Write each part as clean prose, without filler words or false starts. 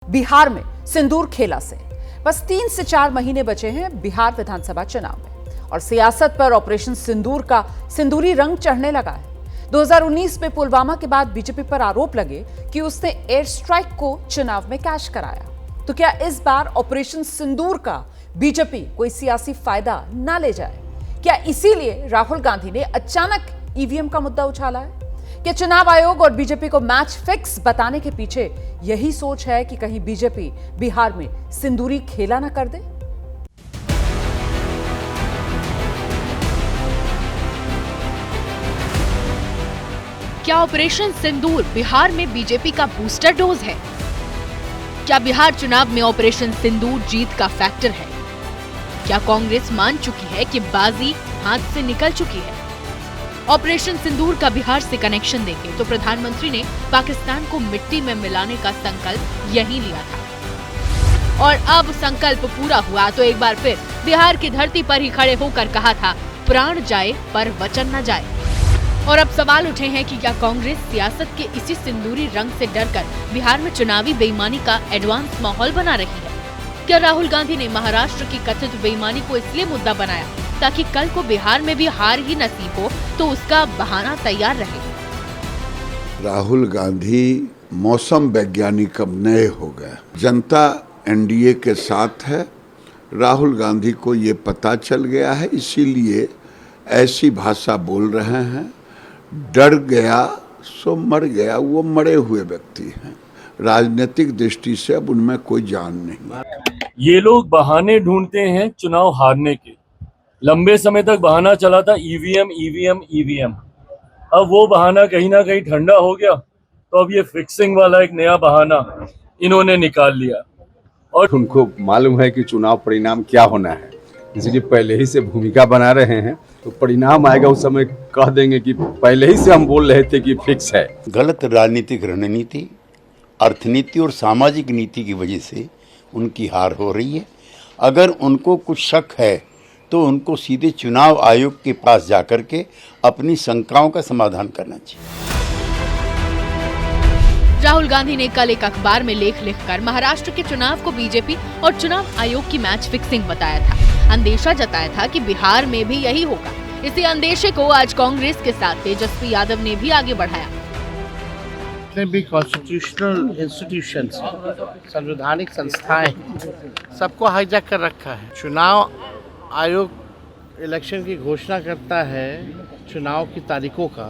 बिहार में सिंदूर खेला से बस 3 से 4 महीने बचे हैं बिहार विधानसभा चुनाव में और सियासत पर ऑपरेशन सिंदूर का सिंदूरी रंग चढ़ने लगा है। 2019 में पुलवामा के बाद बीजेपी पर आरोप लगे कि उसने एयर स्ट्राइक को चुनाव में कैश कराया। तो क्या इस बार ऑपरेशन सिंदूर का बीजेपी कोई सियासी फायदा ना ले जाए? क्या इसीलिए राहुल गांधी ने अचानक ईवीएम का मुद्दा उछाला है? क्या चुनाव आयोग और बीजेपी को मैच फिक्स बताने के पीछे यही सोच है कि कहीं बीजेपी बिहार में सिंदूरी खेला ना कर दे? क्या ऑपरेशन सिंदूर बिहार में बीजेपी का बूस्टर डोज है? क्या बिहार चुनाव में ऑपरेशन सिंदूर जीत का फैक्टर है? क्या कांग्रेस मान चुकी है कि बाजी हाथ से निकल चुकी है? ऑपरेशन सिंदूर का बिहार से कनेक्शन देखें तो प्रधानमंत्री ने पाकिस्तान को मिट्टी में मिलाने का संकल्प यही लिया था और अब संकल्प पूरा हुआ तो एक बार फिर बिहार की धरती पर ही खड़े होकर कहा था, प्राण जाए पर वचन न जाए। और अब सवाल उठे हैं कि क्या कांग्रेस सियासत के इसी सिंदूरी रंग से डरकर बिहार में चुनावी बेईमानी का एडवांस माहौल बना रही है? क्या राहुल गांधी ने महाराष्ट्र की कथित बेईमानी को इसलिए मुद्दा बनाया ताकि कल को बिहार में भी हार ही नसीब हो तो उसका बहाना तैयार रहे? राहुल गांधी मौसम वैज्ञानिक अब नए हो गए। जनता एनडीए के साथ है। राहुल गांधी को ये पता चल गया है, इसीलिए ऐसी भाषा बोल रहे हैं। डर गया सो मर गया, वो मरे हुए व्यक्ति हैं। राजनीतिक दृष्टि से अब उनमें कोई जान नहीं। ये लोग बहाने ढूंढते हैं चुनाव हारने के। लंबे समय तक बहाना चला था ईवीएम। अब वो बहाना कहीं ना कहीं ठंडा हो गया तो अब ये फिक्सिंग वाला एक नया बहाना इन्होंने निकाल लिया और उनको मालूम है कि चुनाव परिणाम क्या होना है, इसलिए पहले ही से भूमिका बना रहे हैं। तो परिणाम आएगा उस समय कह देंगे कि पहले ही से हम बोल रहे थे कि फिक्स है। गलत राजनीतिक रणनीति, अर्थनीति और सामाजिक नीति की वजह से उनकी हार हो रही है। अगर उनको कुछ शक है तो उनको सीधे चुनाव आयोग के पास जाकर के अपनी शंकाओं का समाधान करना चाहिए। राहुल गांधी ने कल एक अखबार में लेख लिखकर महाराष्ट्र के चुनाव को बीजेपी और चुनाव आयोग की मैच फिक्सिंग बताया था। अंदेशा जताया था कि बिहार में भी यही होगा। इसी अंदेशे को आज कांग्रेस के साथ तेजस्वी यादव ने भी आगे बढ़ाया। जितने भी कॉन्स्टिट्यूशनल इंस्टीट्यूशंस, संवैधानिक संस्थाएं, सबको हाईजैक कर रखा है। चुनाव आयोग इलेक्शन की घोषणा करता है चुनाव की तारीखों का,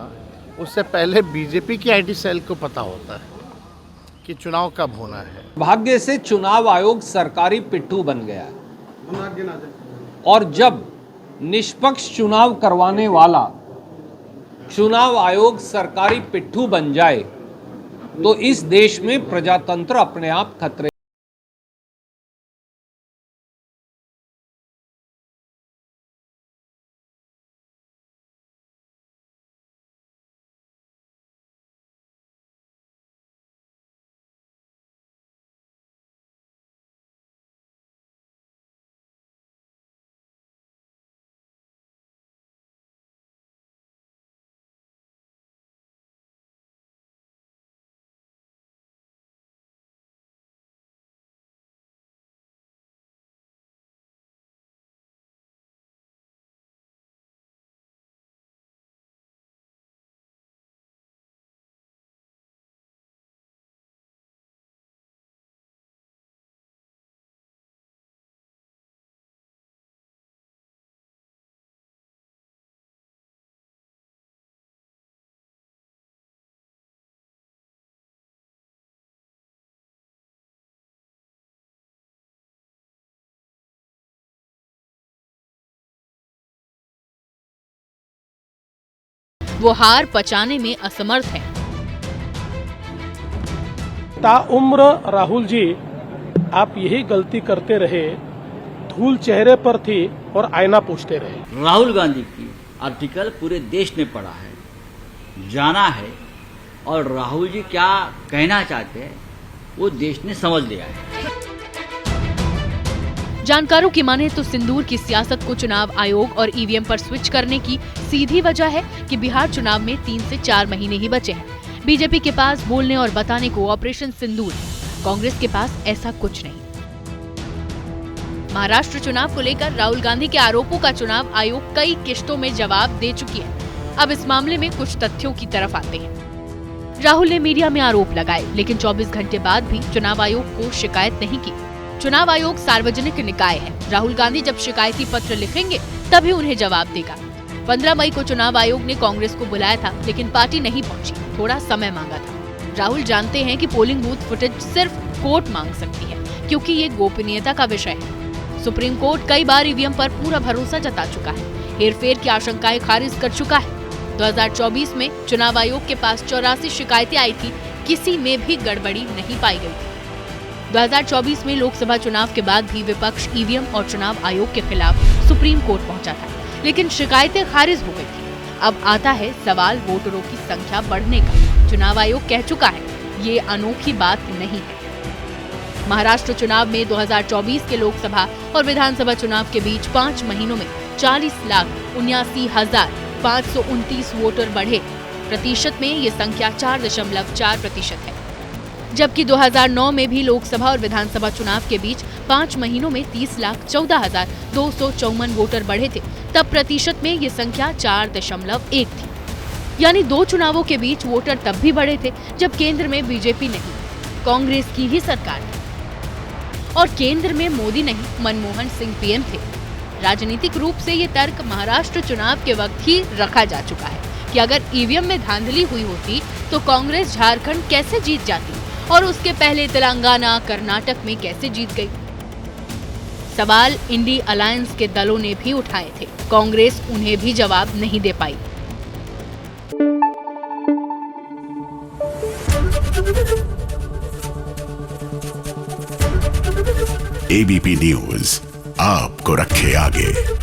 उससे पहले बीजेपी की आईटी सेल को पता होता है कि चुनाव कब होना है। भाग्य से चुनाव आयोग सरकारी पिट्ठू बन गया है और जब निष्पक्ष चुनाव करवाने वाला चुनाव आयोग सरकारी पिट्ठू बन जाए तो इस देश में प्रजातंत्र अपने आप खतरे। वो हार पचाने में असमर्थ है। ताउम्र राहुल जी, आप यही गलती करते रहे। धूल चेहरे पर थी और आईना पूछते रहे। राहुल गांधी की आर्टिकल पूरे देश ने पढ़ा है, जाना है और राहुल जी क्या कहना चाहते हैं वो देश ने समझ लिया है। जानकारों की माने तो सिंदूर की सियासत को चुनाव आयोग और ईवीएम पर स्विच करने की सीधी वजह है कि बिहार चुनाव में 3 से 4 महीने ही बचे हैं। बीजेपी के पास बोलने और बताने को ऑपरेशन सिंदूर कांग्रेस के पास ऐसा कुछ नहीं। महाराष्ट्र चुनाव को लेकर राहुल गांधी के आरोपों का चुनाव आयोग कई किश्तों में जवाब दे चुकी है। अब इस मामले में कुछ तथ्यों की तरफ आते हैं। राहुल ने मीडिया में आरोप लगाए, लेकिन 24 घंटे बाद भी चुनाव आयोग को शिकायत नहीं की। चुनाव आयोग सार्वजनिक निकाय है। राहुल गांधी जब शिकायती पत्र लिखेंगे तभी उन्हें जवाब देगा। 15 मई को चुनाव आयोग ने कांग्रेस को बुलाया था, लेकिन पार्टी नहीं पहुंची, थोड़ा समय मांगा था। राहुल जानते हैं कि पोलिंग बूथ फुटेज सिर्फ कोर्ट मांग सकती है, क्योंकि ये गोपनीयता का विषय है। सुप्रीम कोर्ट कई बार ईवीएम पर पूरा भरोसा जता चुका है, हेरफेर की आशंकाएं खारिज कर चुका है। 2024 में चुनाव आयोग के पास 84 शिकायतें आई थी, किसी में भी गड़बड़ी नहीं पाई गई थी। 2024 में लोकसभा चुनाव के बाद भी विपक्ष ईवीएम और चुनाव आयोग के खिलाफ सुप्रीम कोर्ट पहुंचा था, लेकिन शिकायतें खारिज हो गई थी। अब आता है सवाल वोटरों की संख्या बढ़ने का। चुनाव आयोग कह चुका है, ये अनोखी बात नहीं है। महाराष्ट्र चुनाव में 2024 के लोकसभा और विधानसभा चुनाव के बीच 5 महीनों में 40,79,529 वोटर बढ़े। प्रतिशत में ये संख्या 4.4% है। जबकि 2009 में भी लोकसभा और विधानसभा चुनाव के बीच 5 महीनों में 30,14,254 वोटर बढ़े थे, तब प्रतिशत में ये संख्या 4.1 थी। यानी 2 चुनावों के बीच वोटर तब भी बढ़े थे जब केंद्र में बीजेपी नहीं, कांग्रेस की ही सरकार थी। और केंद्र में मोदी नहीं, मनमोहन सिंह पीएम थे। राजनीतिक रूप से ये तर्क महाराष्ट्र चुनाव के वक्त ही रखा जा चुका है कि अगर ईवीएम में धांधली हुई होती तो कांग्रेस झारखंड कैसे जीत जाती और उसके पहले तेलंगाना, कर्नाटक में कैसे जीत गई। सवाल इंडी अलायंस के दलों ने भी उठाए थे, कांग्रेस उन्हें भी जवाब नहीं दे पाई। एबीपी न्यूज आपको रखे आगे।